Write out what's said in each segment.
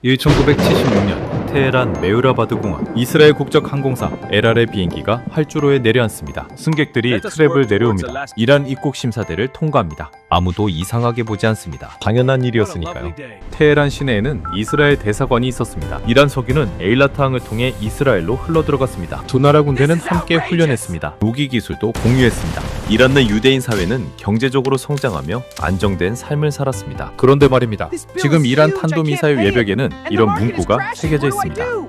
1976년 테헤란 메흐라바드 공항, 이스라엘 국적 항공사 LR의 비행기가 활주로에 내려앉습니다. 승객들이 트랩을 내려옵니다. 이란 입국 심사대를 통과합니다. 아무도 이상하게 보지 않습니다. 당연한 일이었으니까요. 테헤란 시내에는 이스라엘 대사관이 있었습니다. 이란 석유는 에일라트항을 통해 이스라엘로 흘러들어갔습니다. 두 나라 군대는 함께 훈련했습니다. 무기 기술도 공유했습니다. 이란 내 유대인 사회는 경제적으로 성장하며 안정된 삶을 살았습니다. 그런데 말입니다. 지금 이란 탄도미사일 외벽에는 이런 문구가 새겨져 있습니다.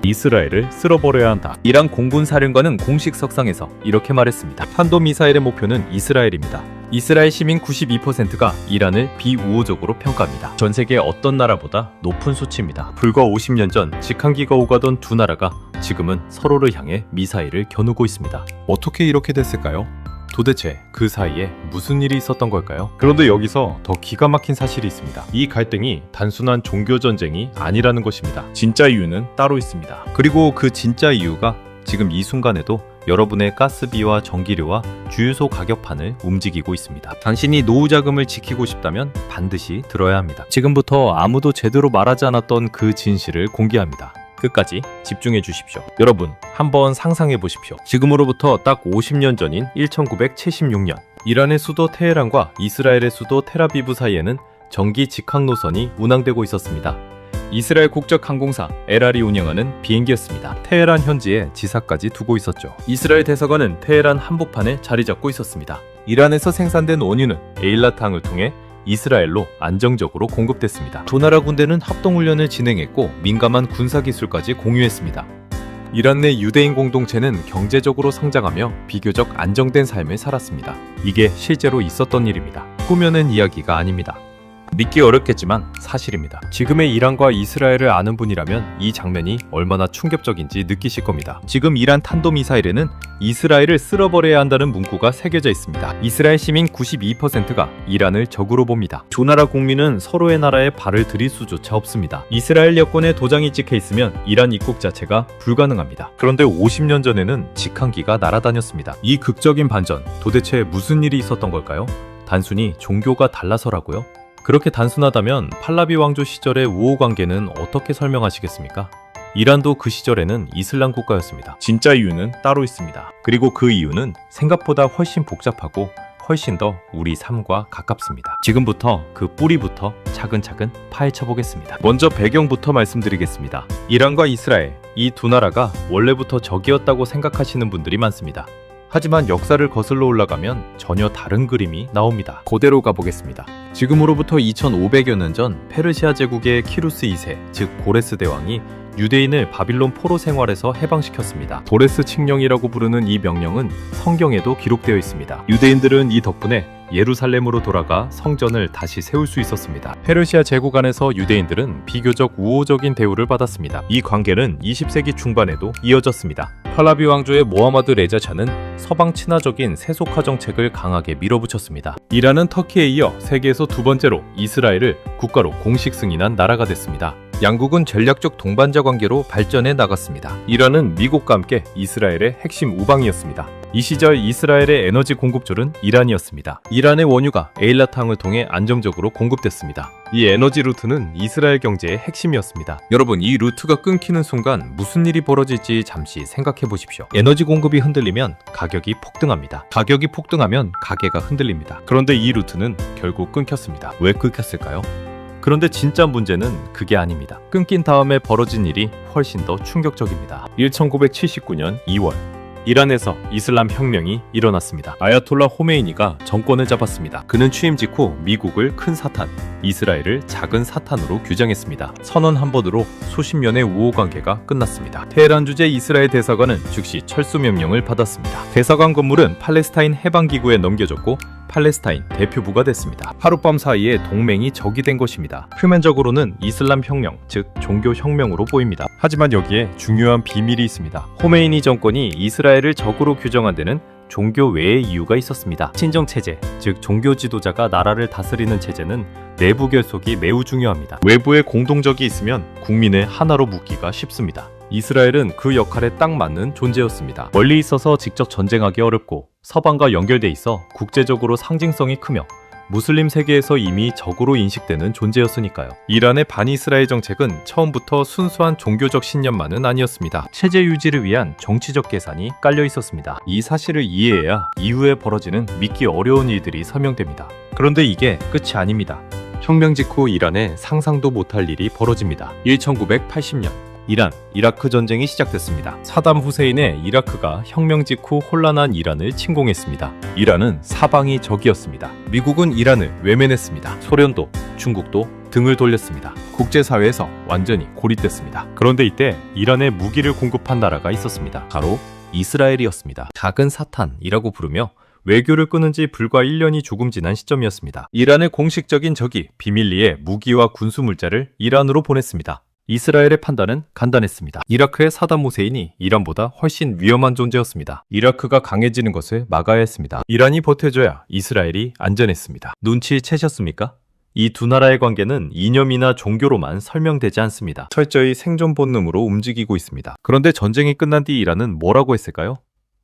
이스라엘을 쓸어버려야 한다. 이란 공군 사령관은 공식 석상에서 이렇게 말했습니다. 탄도미사일의 목표는 이스라엘입니다. 이스라엘 시민 92%가 이란을 비우호적으로 평가합니다. 전 세계 어떤 나라보다 높은 수치입니다. 불과 50년 전 직항기가 오가던 두 나라가 지금은 서로를 향해 미사일을 겨누고 있습니다. 어떻게 이렇게 됐을까요? 도대체 그 사이에 무슨 일이 있었던 걸까요? 그런데 여기서 더 기가 막힌 사실이 있습니다. 이 갈등이 단순한 종교전쟁이 아니라는 것입니다. 진짜 이유는 따로 있습니다. 그리고 그 진짜 이유가 지금 이 순간에도 여러분의 가스비와 전기료와 주유소 가격판을 움직이고 있습니다. 당신이 노후 자금을 지키고 싶다면 반드시 들어야 합니다. 지금부터 아무도 제대로 말하지 않았던 그 진실을 공개합니다. 끝까지 집중해 주십시오. 여러분, 한번 상상해 보십시오. 지금으로부터 딱 50년 전인 1976년, 이란의 수도 테헤란과 이스라엘의 수도 텔아비브 사이에는 전기 직항 노선이 운항되고 있었습니다. 이스라엘 국적 항공사 LR이 운영하는 비행기였습니다. 테헤란 현지에 지사까지 두고 있었죠. 이스라엘 대사관은 테헤란 한복판에 자리 잡고 있었습니다. 이란에서 생산된 원유는 에일라트항을 통해 이스라엘로 안정적으로 공급됐습니다. 두 나라 군대는 합동훈련을 진행했고 민감한 군사기술까지 공유했습니다. 이란 내 유대인 공동체는 경제적으로 성장하며 비교적 안정된 삶을 살았습니다. 이게 실제로 있었던 일입니다. 꾸며낸 이야기가 아닙니다. 믿기 어렵겠지만 사실입니다. 지금의 이란과 이스라엘을 아는 분이라면 이 장면이 얼마나 충격적인지 느끼실 겁니다. 지금 이란 탄도미사일에는 이스라엘을 쓸어버려야 한다는 문구가 새겨져 있습니다. 이스라엘 시민 92%가 이란을 적으로 봅니다. 두 나라 국민은 서로의 나라에 발을 들일 수조차 없습니다. 이스라엘 여권에 도장이 찍혀 있으면 이란 입국 자체가 불가능합니다. 그런데 50년 전에는 직항기가 날아다녔습니다. 이 극적인 반전, 도대체 무슨 일이 있었던 걸까요? 단순히 종교가 달라서라고요? 그렇게 단순하다면 팔라비 왕조 시절의 우호 관계는 어떻게 설명하시겠습니까? 이란도 그 시절에는 이슬람 국가였습니다. 진짜 이유는 따로 있습니다. 그리고 그 이유는 생각보다 훨씬 복잡하고 훨씬 더 우리 삶과 가깝습니다. 지금부터 그 뿌리부터 차근차근 파헤쳐 보겠습니다. 먼저 배경부터 말씀드리겠습니다. 이란과 이스라엘, 이 두 나라가 원래부터 적이었다고 생각하시는 분들이 많습니다. 하지만 역사를 거슬러 올라가면 전혀 다른 그림이 나옵니다. 고대로 가보겠습니다. 지금으로부터 2500여 년 전 페르시아 제국의 키루스 2세, 즉 고레스 대왕이 유대인을 바빌론 포로 생활에서 해방시켰습니다. 도레스 칙령이라고 부르는 이 명령은 성경에도 기록되어 있습니다. 유대인들은 이 덕분에 예루살렘으로 돌아가 성전을 다시 세울 수 있었습니다. 페르시아 제국 안에서 유대인들은 비교적 우호적인 대우를 받았습니다. 이 관계는 20세기 중반에도 이어졌습니다. 팔라비 왕조의 모하마드 레자샤는 서방 친화적인 세속화 정책을 강하게 밀어붙였습니다. 이란은 터키에 이어 세계에서 두 번째로 이스라엘을 국가로 공식 승인한 나라가 됐습니다. 양국은 전략적 동반자 관계로 발전해 나갔습니다. 이란은 미국과 함께 이스라엘의 핵심 우방이었습니다. 이 시절 이스라엘의 에너지 공급줄은 이란이었습니다. 이란의 원유가 에일라트항을 통해 안정적으로 공급됐습니다. 이 에너지 루트는 이스라엘 경제의 핵심이었습니다. 여러분, 이 루트가 끊기는 순간 무슨 일이 벌어질지 잠시 생각해 보십시오. 에너지 공급이 흔들리면 가격이 폭등합니다. 가격이 폭등하면 가게가 흔들립니다. 그런데 이 루트는 결국 끊겼습니다. 왜 끊겼을까요? 그런데 진짜 문제는 그게 아닙니다. 끊긴 다음에 벌어진 일이 훨씬 더 충격적입니다. 1979년 2월 이란에서 이슬람 혁명이 일어났습니다. 아야톨라 호메이니가 정권을 잡았습니다. 그는 취임 직후 미국을 큰 사탄, 이스라엘을 작은 사탄으로 규정했습니다. 선언 한 번으로 수십 년의 우호 관계가 끝났습니다. 테헤란 주재 이스라엘 대사관은 즉시 철수 명령을 받았습니다. 대사관 건물은 팔레스타인 해방기구에 넘겨졌고 팔레스타인 대표부가 됐습니다. 하룻밤 사이에 동맹이 적이 된 것입니다. 표면적으로는 이슬람 혁명, 즉 종교 혁명으로 보입니다. 하지만 여기에 중요한 비밀이 있습니다. 호메이니 정권이 이스라엘을 적으로 규정한 데는 종교 외의 이유가 있었습니다. 친정체제, 즉 종교 지도자가 나라를 다스리는 체제는 내부 결속이 매우 중요합니다. 외부에 공동적이 있으면 국민을 하나로 묶기가 쉽습니다. 이스라엘은 그 역할에 딱 맞는 존재였습니다. 멀리 있어서 직접 전쟁하기 어렵고 서방과 연결돼 있어 국제적으로 상징성이 크며 무슬림 세계에서 이미 적으로 인식되는 존재였으니까요. 이란의 반이스라엘 정책은 처음부터 순수한 종교적 신념만은 아니었습니다. 체제 유지를 위한 정치적 계산이 깔려 있었습니다. 이 사실을 이해해야 이후에 벌어지는 믿기 어려운 일들이 설명됩니다. 그런데 이게 끝이 아닙니다. 혁명 직후 이란에 상상도 못할 일이 벌어집니다. 1980년 이란, 이라크 전쟁이 시작됐습니다. 사담 후세인의 이라크가 혁명 직후 혼란한 이란을 침공했습니다. 이란은 사방이 적이었습니다. 미국은 이란을 외면했습니다. 소련도, 중국도 등을 돌렸습니다. 국제사회에서 완전히 고립됐습니다. 그런데 이때 이란에 무기를 공급한 나라가 있었습니다. 바로 이스라엘이었습니다. 작은 사탄이라고 부르며 외교를 끊은 지 불과 1년이 조금 지난 시점이었습니다. 이란의 공식적인 적이 비밀리에 무기와 군수물자를 이란으로 보냈습니다. 이스라엘의 판단은 간단했습니다. 이라크의 사담 후세인이 이란보다 훨씬 위험한 존재였습니다. 이라크가 강해지는 것을 막아야 했습니다. 이란이 버텨줘야 이스라엘이 안전했습니다. 눈치채셨습니까? 이 두 나라의 관계는 이념이나 종교로만 설명되지 않습니다. 철저히 생존 본능으로 움직이고 있습니다. 그런데 전쟁이 끝난 뒤 이란은 뭐라고 했을까요?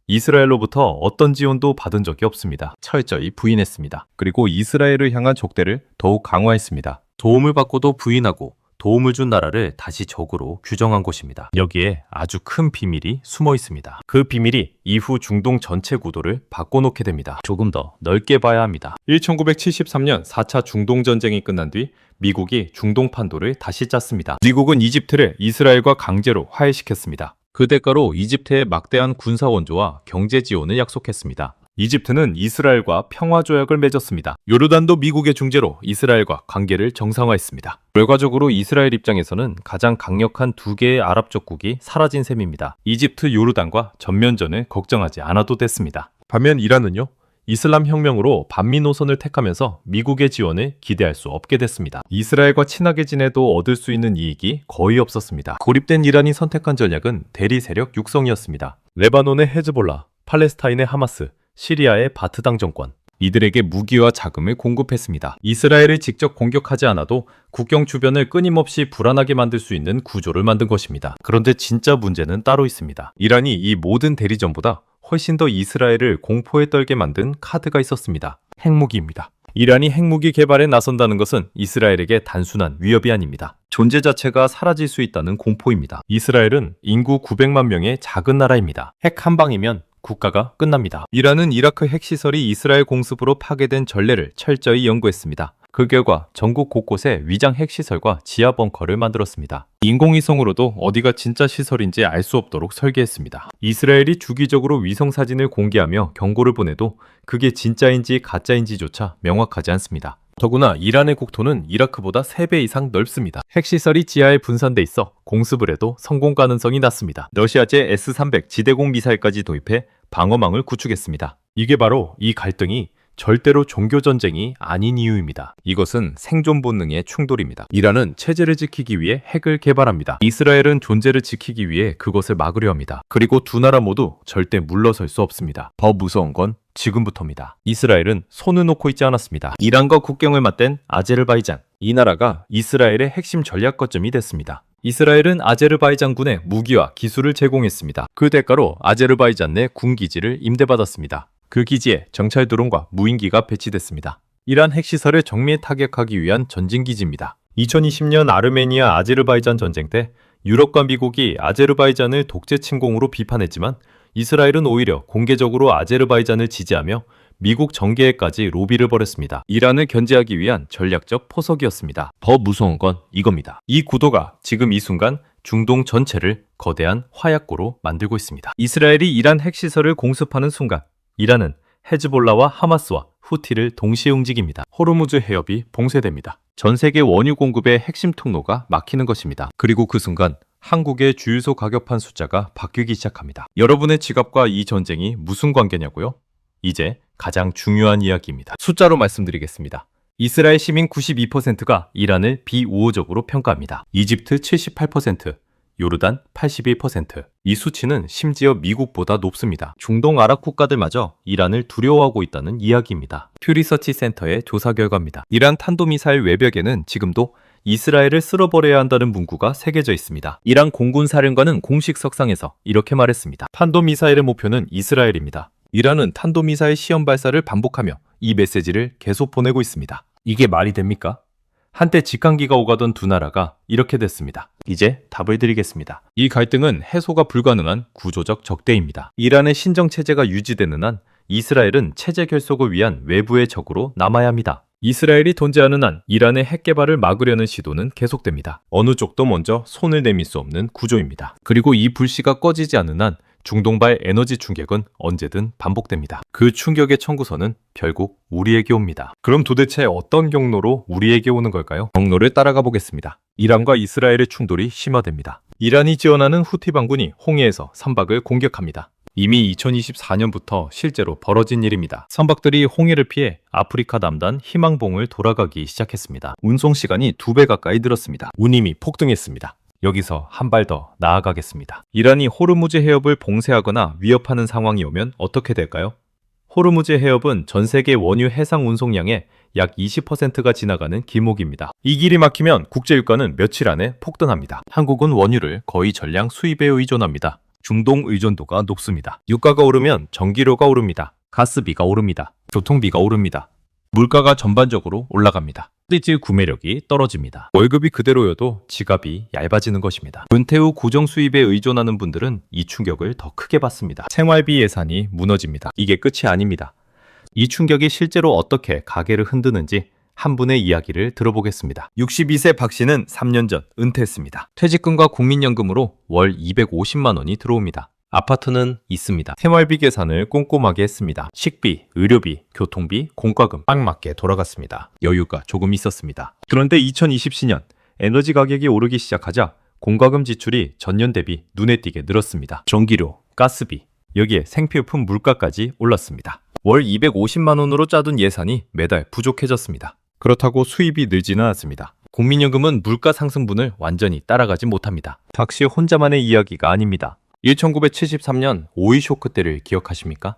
이스라엘로부터 어떤 지원도 받은 적이 없습니다. 철저히 부인했습니다. 그리고 이스라엘을 향한 족대를 더욱 강화했습니다. 도움을 받고도 부인하고 도움을 준 나라를 다시 적으로 규정한 것입니다. 여기에 아주 큰 비밀이 숨어 있습니다. 그 비밀이 이후 중동 전체 구도를 바꿔놓게 됩니다. 조금 더 넓게 봐야 합니다. 1973년 4차 중동 전쟁이 끝난 뒤 미국이 중동 판도를 다시 짰습니다. 미국은 이집트를 이스라엘과 강제로 화해시켰습니다. 그 대가로 이집트에 막대한 군사 원조와 경제 지원을 약속했습니다. 이집트는 이스라엘과 평화조약을 맺었습니다. 요르단도 미국의 중재로 이스라엘과 관계를 정상화했습니다. 결과적으로 이스라엘 입장에서는 가장 강력한 두 개의 아랍 적국이 사라진 셈입니다. 이집트, 요르단과 전면전을 걱정하지 않아도 됐습니다. 반면 이란은요, 이슬람 혁명으로 반미 노선을 택하면서 미국의 지원을 기대할 수 없게 됐습니다. 이스라엘과 친하게 지내도 얻을 수 있는 이익이 거의 없었습니다. 고립된 이란이 선택한 전략은 대리 세력 육성이었습니다. 레바논의 헤즈볼라, 팔레스타인의 하마스, 시리아의 바트당 정권, 이들에게 무기와 자금을 공급했습니다. 이스라엘을 직접 공격하지 않아도 국경 주변을 끊임없이 불안하게 만들 수 있는 구조를 만든 것입니다. 그런데 진짜 문제는 따로 있습니다. 이란이 이 모든 대리전보다 훨씬 더 이스라엘을 공포에 떨게 만든 카드가 있었습니다. 핵무기입니다. 이란이 핵무기 개발에 나선다는 것은 이스라엘에게 단순한 위협이 아닙니다. 존재 자체가 사라질 수 있다는 공포입니다. 이스라엘은 인구 900만 명의 작은 나라입니다. 핵 한 방이면 국가가 끝납니다. 이란은 이라크 핵시설이 이스라엘 공습으로 파괴된 전례를 철저히 연구했습니다. 그 결과 전국 곳곳에 위장 핵시설과 지하 벙커를 만들었습니다. 인공위성으로도 어디가 진짜 시설인지 알 수 없도록 설계했습니다. 이스라엘이 주기적으로 위성사진을 공개하며 경고를 보내도 그게 진짜인지 가짜인지조차 명확하지 않습니다. 더구나 이란의 국토는 이라크보다 3배 이상 넓습니다. 핵시설이 지하에 분산돼 있어 공습을 해도 성공 가능성이 낮습니다. 러시아제 S-300 지대공 미사일까지 도입해 방어망을 구축했습니다. 이게 바로 이 갈등이 절대로 종교전쟁이 아닌 이유입니다. 이것은 생존 본능의 충돌입니다. 이란은 체제를 지키기 위해 핵을 개발합니다. 이스라엘은 존재를 지키기 위해 그것을 막으려 합니다. 그리고 두 나라 모두 절대 물러설 수 없습니다. 더 무서운 건 지금부터입니다. 이스라엘은 손을 놓고 있지 않았습니다. 이란과 국경을 맞댄 아제르바이잔, 이 나라가 이스라엘의 핵심 전략 거점이 됐습니다. 이스라엘은 아제르바이잔군에 무기와 기술을 제공했습니다. 그 대가로 아제르바이잔 내 군기지를 임대받았습니다. 그 기지에 정찰 드론과 무인기가 배치됐습니다. 이란 핵시설을 정밀 타격하기 위한 전진기지입니다. 2020년 아르메니아 아제르바이잔 전쟁 때 유럽과 미국이 아제르바이잔을 독재 침공으로 비판했지만 이스라엘은 오히려 공개적으로 아제르바이잔을 지지하며 미국 정계에까지 로비를 벌였습니다. 이란을 견제하기 위한 전략적 포석이었습니다. 더 무서운 건 이겁니다. 이 구도가 지금 이 순간 중동 전체를 거대한 화약고로 만들고 있습니다. 이스라엘이 이란 핵시설을 공습하는 순간 이란은 헤즈볼라와 하마스와 후티를 동시에 움직입니다. 호르무즈 해협이 봉쇄됩니다. 전 세계 원유 공급의 핵심 통로가 막히는 것입니다. 그리고 그 순간 한국의 주유소 가격판 숫자가 바뀌기 시작합니다. 여러분의 지갑과 이 전쟁이 무슨 관계냐고요? 이제 가장 중요한 이야기입니다. 숫자로 말씀드리겠습니다. 이스라엘 시민 92%가 이란을 비우호적으로 평가합니다. 이집트 78%, 요르단 81%. 이 수치는 심지어 미국보다 높습니다. 중동 아랍 국가들마저 이란을 두려워하고 있다는 이야기입니다. 퓨리서치 센터의 조사 결과입니다. 이란 탄도미사일 외벽에는 지금도 이스라엘을 쓸어버려야 한다는 문구가 새겨져 있습니다. 이란 공군 사령관은 공식 석상에서 이렇게 말했습니다. 탄도미사일의 목표는 이스라엘입니다. 이란은 탄도미사일 시험 발사를 반복하며 이 메시지를 계속 보내고 있습니다. 이게 말이 됩니까? 한때 직항기가 오가던 두 나라가 이렇게 됐습니다. 이제 답을 드리겠습니다. 이 갈등은 해소가 불가능한 구조적 적대입니다. 이란의 신정체제가 유지되는 한 이스라엘은 체제 결속을 위한 외부의 적으로 남아야 합니다. 이스라엘이 존재하는 한 이란의 핵 개발을 막으려는 시도는 계속됩니다. 어느 쪽도 먼저 손을 내밀 수 없는 구조입니다. 그리고 이 불씨가 꺼지지 않는 한 중동발 에너지 충격은 언제든 반복됩니다. 그 충격의 청구서는 결국 우리에게 옵니다. 그럼 도대체 어떤 경로로 우리에게 오는 걸까요? 경로를 따라가 보겠습니다. 이란과 이스라엘의 충돌이 심화됩니다. 이란이 지원하는 후티 반군이 홍해에서 선박을 공격합니다. 이미 2024년부터 실제로 벌어진 일입니다. 선박들이 홍해를 피해 아프리카 남단 희망봉을 돌아가기 시작했습니다. 운송 시간이 2배 가까이 늘었습니다. 운임이 폭등했습니다. 여기서 한 발 더 나아가겠습니다. 이란이 호르무즈 해협을 봉쇄하거나 위협하는 상황이 오면 어떻게 될까요? 호르무즈 해협은 전 세계 원유 해상 운송량의 약 20%가 지나가는 길목입니다. 이 길이 막히면 국제유가는 며칠 안에 폭등합니다. 한국은 원유를 거의 전량 수입에 의존합니다. 중동 의존도가 높습니다. 유가가 오르면 전기료가 오릅니다. 가스비가 오릅니다. 교통비가 오릅니다. 물가가 전반적으로 올라갑니다. 즉 구매력이 떨어집니다. 월급이 그대로여도 지갑이 얇아지는 것입니다. 은퇴 후 고정 수입에 의존하는 분들은 이 충격을 더 크게 받습니다. 생활비 예산이 무너집니다. 이게 끝이 아닙니다. 이 충격이 실제로 어떻게 가게를 흔드는지 한 분의 이야기를 들어보겠습니다. 62세 박 씨는 3년 전 은퇴했습니다. 퇴직금과 국민연금으로 월 250만 원이 들어옵니다. 아파트는 있습니다. 생활비 계산을 꼼꼼하게 했습니다. 식비, 의료비, 교통비, 공과금 딱 맞게 돌아갔습니다. 여유가 조금 있었습니다. 그런데 2024년 에너지 가격이 오르기 시작하자 공과금 지출이 전년 대비 눈에 띄게 늘었습니다. 전기료, 가스비, 여기에 생필품 물가까지 올랐습니다. 월 250만 원으로 짜둔 예산이 매달 부족해졌습니다. 그렇다고 수입이 늘지는 않았습니다. 국민연금은 물가 상승분을 완전히 따라가지 못합니다. 박 씨 혼자만의 이야기가 아닙니다. 1973년 오일 쇼크 때를 기억하십니까?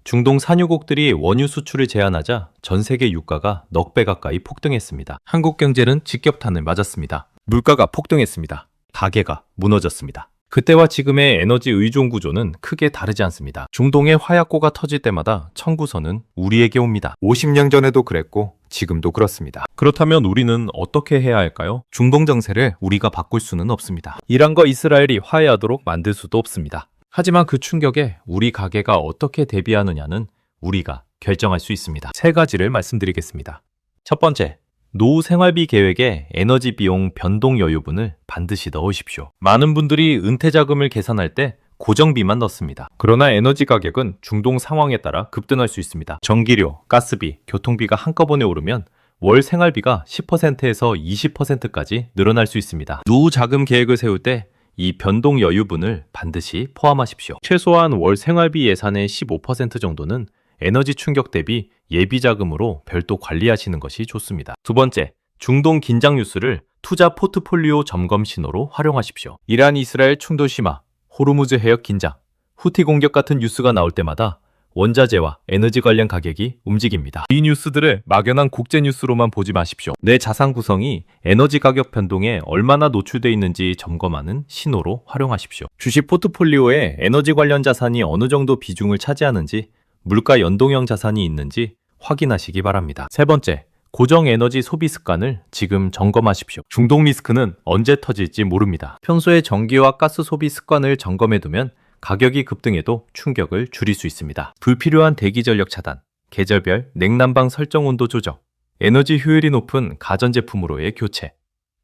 중동 산유국들이 원유 수출을 제한하자 전 세계 유가가 넉 배 가까이 폭등했습니다. 한국 경제는 직격탄을 맞았습니다. 물가가 폭등했습니다. 가게가 무너졌습니다. 그때와 지금의 에너지 의존 구조는 크게 다르지 않습니다. 중동의 화약고가 터질 때마다 청구서는 우리에게 옵니다. 50년 전에도 그랬고 지금도 그렇습니다. 그렇다면 우리는 어떻게 해야 할까요? 중동 정세를 우리가 바꿀 수는 없습니다. 이란과 이스라엘이 화해하도록 만들 수도 없습니다. 하지만 그 충격에 우리 가게가 어떻게 대비하느냐는 우리가 결정할 수 있습니다. 세 가지를 말씀드리겠습니다. 첫 번째, 노후 생활비 계획에 에너지 비용 변동 여유분을 반드시 넣으십시오. 많은 분들이 은퇴 자금을 계산할 때 고정비만 넣습니다. 그러나 에너지 가격은 중동 상황에 따라 급등할 수 있습니다. 전기료, 가스비, 교통비가 한꺼번에 오르면 월 생활비가 10%에서 20%까지 늘어날 수 있습니다. 노후 자금 계획을 세울 때 이 변동 여유분을 반드시 포함하십시오. 최소한 월 생활비 예산의 15% 정도는 에너지 충격 대비 예비 자금으로 별도 관리하시는 것이 좋습니다. 두 번째, 중동 긴장 뉴스를 투자 포트폴리오 점검 신호로 활용하십시오. 이란 이스라엘 충돌 심화, 호르무즈 해역 긴장, 후티 공격 같은 뉴스가 나올 때마다 원자재와 에너지 관련 가격이 움직입니다. 이 뉴스들을 막연한 국제 뉴스로만 보지 마십시오. 내 자산 구성이 에너지 가격 변동에 얼마나 노출되어 있는지 점검하는 신호로 활용하십시오. 주식 포트폴리오에 에너지 관련 자산이 어느 정도 비중을 차지하는지, 물가 연동형 자산이 있는지 확인하시기 바랍니다. 세 번째, 고정 에너지 소비 습관을 지금 점검하십시오. 중동 리스크는 언제 터질지 모릅니다. 평소에 전기와 가스 소비 습관을 점검해두면 가격이 급등해도 충격을 줄일 수 있습니다. 불필요한 대기 전력 차단, 계절별 냉난방 설정 온도 조정, 에너지 효율이 높은 가전제품으로의 교체.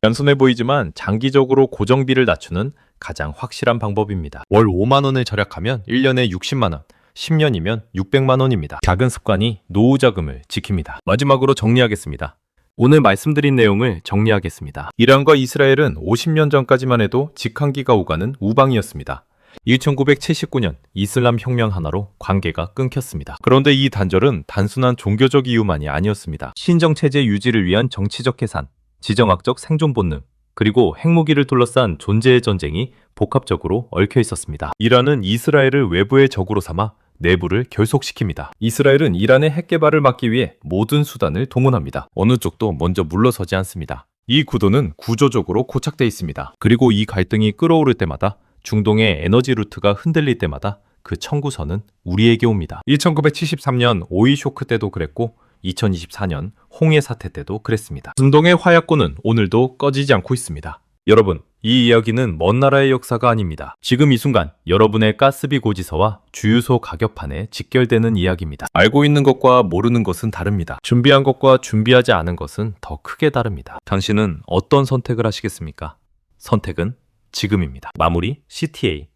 단순해 보이지만 장기적으로 고정비를 낮추는 가장 확실한 방법입니다. 월 5만 원을 절약하면 1년에 60만 원, 10년이면 600만 원입니다. 작은 습관이 노후 자금을 지킵니다. 마지막으로 정리하겠습니다. 오늘 말씀드린 내용을 정리하겠습니다. 이란과 이스라엘은 50년 전까지만 해도 직항기가 오가는 우방이었습니다. 1979년 이슬람 혁명 하나로 관계가 끊겼습니다. 그런데 이 단절은 단순한 종교적 이유만이 아니었습니다. 신정체제 유지를 위한 정치적 계산, 지정학적 생존 본능, 그리고 핵무기를 둘러싼 존재의 전쟁이 복합적으로 얽혀 있었습니다. 이란은 이스라엘을 외부의 적으로 삼아 내부를 결속시킵니다. 이스라엘은 이란의 핵 개발을 막기 위해 모든 수단을 동원합니다. 어느 쪽도 먼저 물러서지 않습니다. 이 구도는 구조적으로 고착돼 있습니다. 그리고 이 갈등이 끓어오를 때마다, 중동의 에너지 루트가 흔들릴 때마다 그 청구서는 우리에게 옵니다. 1973년 오일 쇼크 때도 그랬고 2024년 홍해 사태 때도 그랬습니다. 중동의 화약고는 오늘도 꺼지지 않고 있습니다. 여러분, 이 이야기는 먼 나라의 역사가 아닙니다. 지금 이 순간 여러분의 가스비 고지서와 주유소 가격판에 직결되는 이야기입니다. 알고 있는 것과 모르는 것은 다릅니다. 준비한 것과 준비하지 않은 것은 더 크게 다릅니다. 당신은 어떤 선택을 하시겠습니까? 선택은 지금입니다. 마무리 CTA.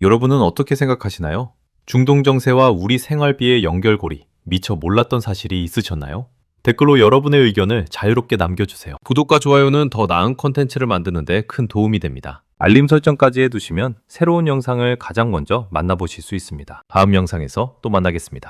여러분은 어떻게 생각하시나요? 중동 정세와 우리 생활비의 연결고리 미처 몰랐던 사실이 있으셨나요? 댓글로 여러분의 의견을 자유롭게 남겨주세요. 구독과 좋아요는 더 나은 콘텐츠를 만드는 데 큰 도움이 됩니다. 알림 설정까지 해두시면 새로운 영상을 가장 먼저 만나보실 수 있습니다. 다음 영상에서 또 만나겠습니다.